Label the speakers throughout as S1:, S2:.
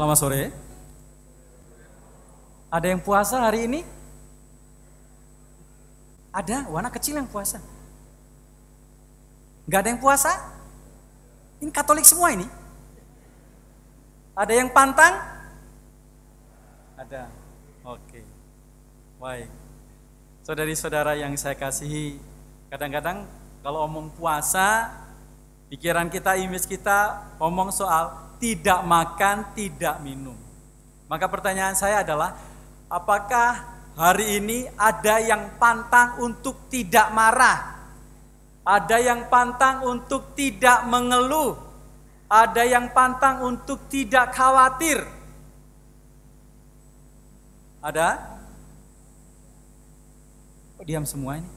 S1: Selamat sore. Ada yang puasa hari ini? Ada, anak kecil yang puasa. Gak ada yang puasa? Ini Katolik semua ini. Ada yang pantang? Ada. Oke. Baik. Saudari-saudara yang saya kasihi, kadang-kadang kalau omong puasa, pikiran kita, image kita omong soal tidak makan, tidak minum. Maka pertanyaan saya adalah, apakah hari ini ada yang pantang untuk tidak marah? Ada yang pantang untuk tidak mengeluh? Ada yang pantang untuk tidak khawatir? Ada? Kok diam semua ini?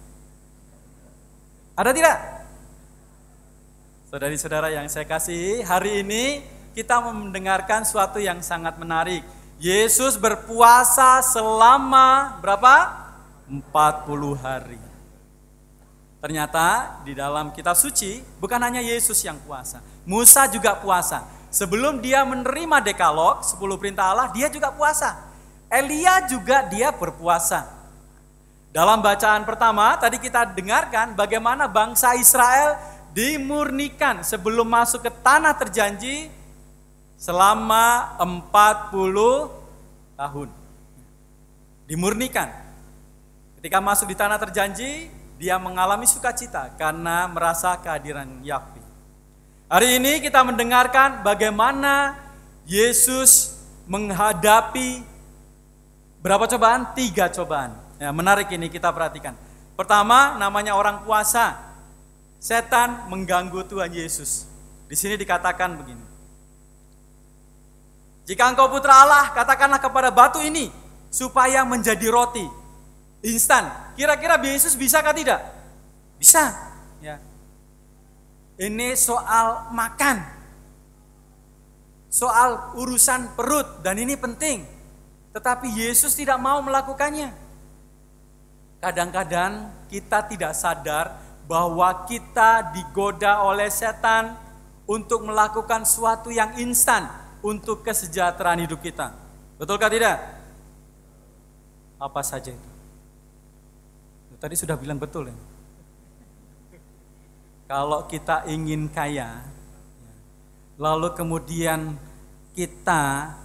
S1: Ada tidak? Saudari-saudara yang saya kasihi, hari ini kita mendengarkan suatu yang sangat menarik. Yesus berpuasa selama berapa? 40 hari. Ternyata di dalam kitab suci bukan hanya Yesus yang puasa. Musa juga puasa. Sebelum dia menerima dekalog, 10 perintah Allah, dia juga puasa. Elia juga dia berpuasa. Dalam bacaan pertama tadi kita dengarkan bagaimana bangsa Israel dimurnikan sebelum masuk ke tanah terjanji selama 40 tahun. Dimurnikan. Ketika masuk di tanah terjanji, dia mengalami sukacita karena merasa kehadiran Yahweh. Hari ini kita mendengarkan bagaimana Yesus menghadapi berapa cobaan? 3 cobaan. Ya, menarik ini kita perhatikan. Pertama, namanya orang puasa. Setan mengganggu Tuhan Yesus. Di sini dikatakan begini. Jika engkau putra Allah, katakanlah kepada batu ini supaya menjadi roti. Instan. Kira-kira Yesus bisa kah tidak? Bisa. Ya. Ini soal makan. Soal urusan perut dan ini penting. Tetapi Yesus tidak mau melakukannya. Kadang-kadang kita tidak sadar bahwa kita digoda oleh setan untuk melakukan sesuatu yang instan untuk kesejahteraan hidup kita. Betulkah tidak? Apa saja itu? Tadi sudah bilang betul ya. Kalau kita ingin kaya, lalu kemudian kita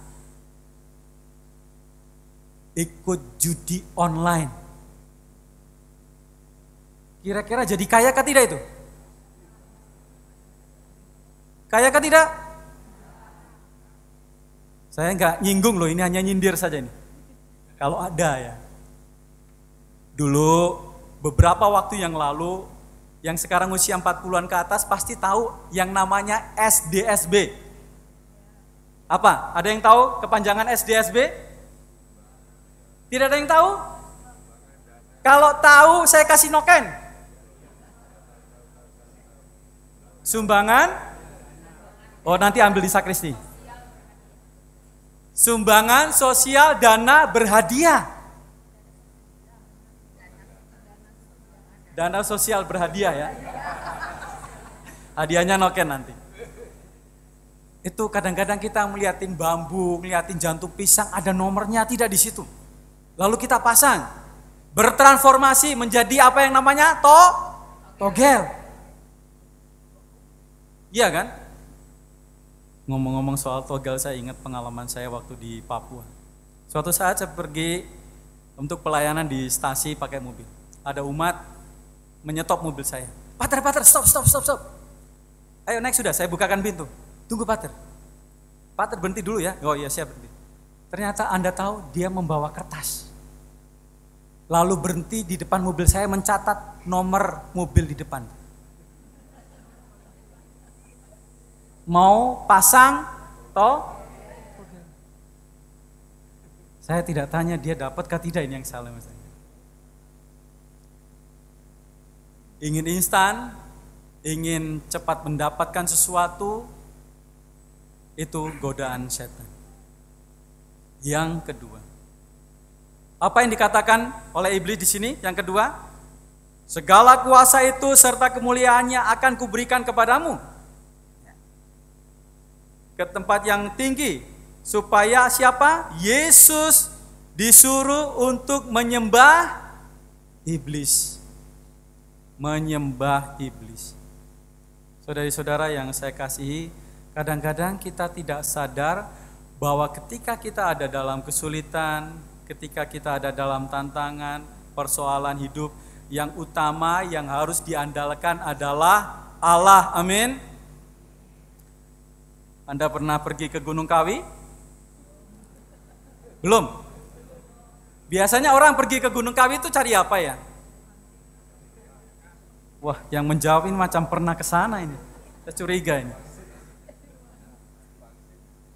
S1: ikut judi online, kira-kira jadi kaya kah tidak itu? Kaya kah tidak? Saya nggak nyinggung loh, ini hanya nyindir saja ini. Kalau ada ya. Dulu beberapa waktu yang lalu, yang sekarang usia 40-an ke atas pasti tahu yang namanya SDSB. Apa? Ada yang tahu kepanjangan SDSB? Tidak ada yang tahu? Kalau tahu saya kasih noken. Sumbangan? Oh nanti ambil di sakristi. Sumbangan sosial dana berhadiah. Dana sosial berhadiah ya. Hadiahnya noken nanti. Itu kadang-kadang kita ngeliatin bambu, ngeliatin jantung pisang, ada nomornya tidak di situ. Lalu kita pasang. Bertransformasi menjadi apa yang namanya togel. Iya kan? Ngomong-ngomong soal togel, saya ingat pengalaman saya waktu di Papua. Suatu saat saya pergi untuk pelayanan di stasi pakai mobil. Ada umat menyetop mobil saya. Pater, stop. Ayo naik sudah, saya bukakan pintu. Tunggu Pater. Pater berhenti dulu ya. Oh iya siap berhenti. Ternyata Anda tahu dia membawa kertas. Lalu berhenti di depan mobil saya mencatat nomor mobil di depan. Mau pasang saya tidak tanya dia dapatkah tidak, ini yang salah mas. Ingin instan, ingin cepat mendapatkan sesuatu, itu godaan setan. Yang kedua, apa yang dikatakan oleh iblis di sini? Yang kedua, segala kuasa itu serta kemuliaannya akan kuberikan kepadamu. Ke tempat yang tinggi, Supaya siapa? Yesus disuruh untuk menyembah iblis. Menyembah iblis. Saudari-saudara yang saya kasihi, kadang-kadang kita tidak sadar bahwa ketika kita ada dalam kesulitan, ketika kita ada dalam tantangan, persoalan hidup, yang utama yang harus diandalkan adalah Allah. Amin. Anda pernah pergi ke Gunung Kawi? Belum? Biasanya orang pergi ke Gunung Kawi itu cari apa ya? Wah, yang menjawab ini macam pernah ke sana ini. Saya curiga ini.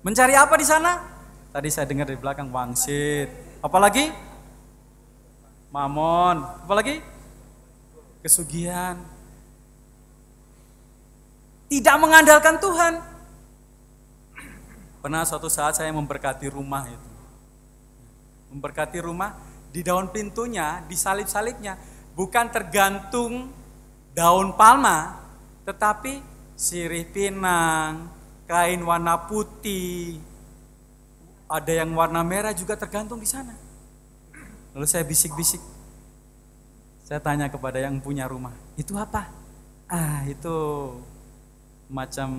S1: Mencari apa di sana? Tadi saya dengar di belakang wangsit. Apalagi? Mamon. Apalagi? Kesugihan. Tidak mengandalkan Tuhan. Pernah suatu saat saya memberkati rumah itu. Memberkati rumah, di daun pintunya, di salib-salibnya, bukan tergantung daun palma, tetapi sirih pinang, kain warna putih, ada yang warna merah juga tergantung di sana. Lalu saya bisik-bisik, saya tanya kepada yang punya rumah, itu apa? Itu macam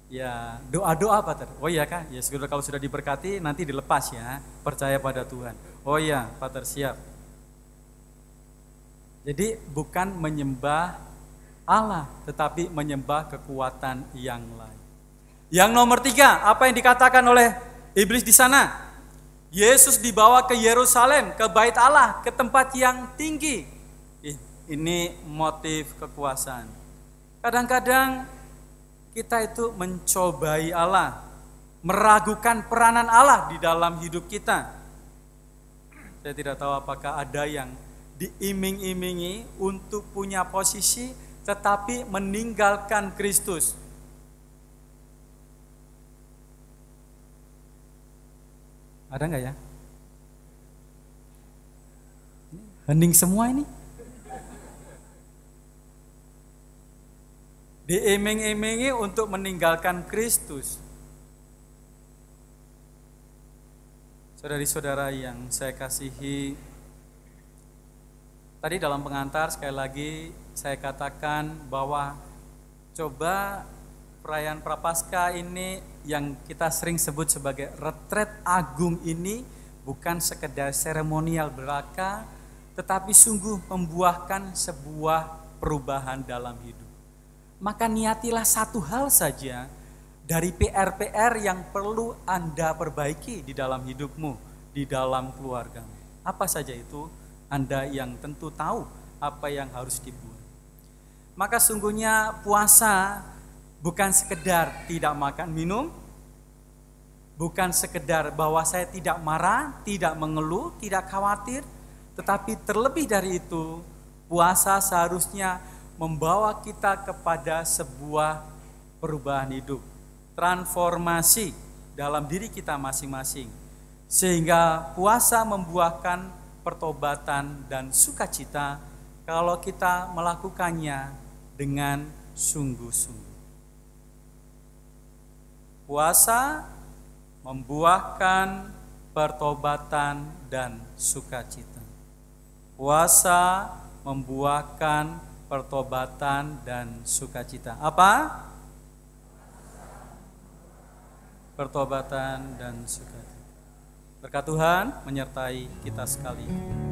S1: ya doa-doa Pater. Oh iya Kak, ya kalau sudah diberkati nanti dilepas ya, percaya pada Tuhan. Oh iya Pater, siap. Jadi bukan menyembah Allah, tetapi menyembah kekuatan yang lain. Yang nomor 3, apa yang dikatakan oleh iblis di sana? Yesus dibawa ke Yerusalem, ke Bait Allah, ke tempat yang tinggi. Ini motif kekuasaan. Kadang-kadang kita itu mencobai Allah, meragukan peranan Allah di dalam hidup kita. Saya tidak tahu apakah ada yang diiming-imingi untuk punya posisi tetapi meninggalkan Kristus. Ada enggak ya? Hening semua ini. Diiming-imingi untuk meninggalkan Kristus. Saudari-saudara yang saya kasihi, tadi dalam pengantar sekali lagi saya katakan bahwa coba perayaan Prapaskah ini yang kita sering sebut sebagai retret agung ini bukan sekedar seremonial belaka, tetapi sungguh membuahkan sebuah perubahan dalam hidup. Maka niatilah satu hal saja dari PR-PR yang perlu Anda perbaiki di dalam hidupmu, di dalam keluargamu. Apa saja itu? Anda yang tentu tahu apa yang harus dibuat. Maka sungguhnya puasa bukan sekedar tidak makan minum, bukan sekedar bahwa saya tidak marah, tidak mengeluh, tidak khawatir, tetapi terlebih dari itu, puasa seharusnya membawa kita kepada sebuah perubahan hidup, transformasi dalam diri kita masing-masing. Sehingga puasa membuahkan pertobatan dan sukacita kalau kita melakukannya dengan sungguh-sungguh. Puasa membuahkan pertobatan dan sukacita. Puasa membuahkan pertobatan dan sukacita. Apa? Pertobatan dan sukacita. Berkat Tuhan menyertai kita sekalian.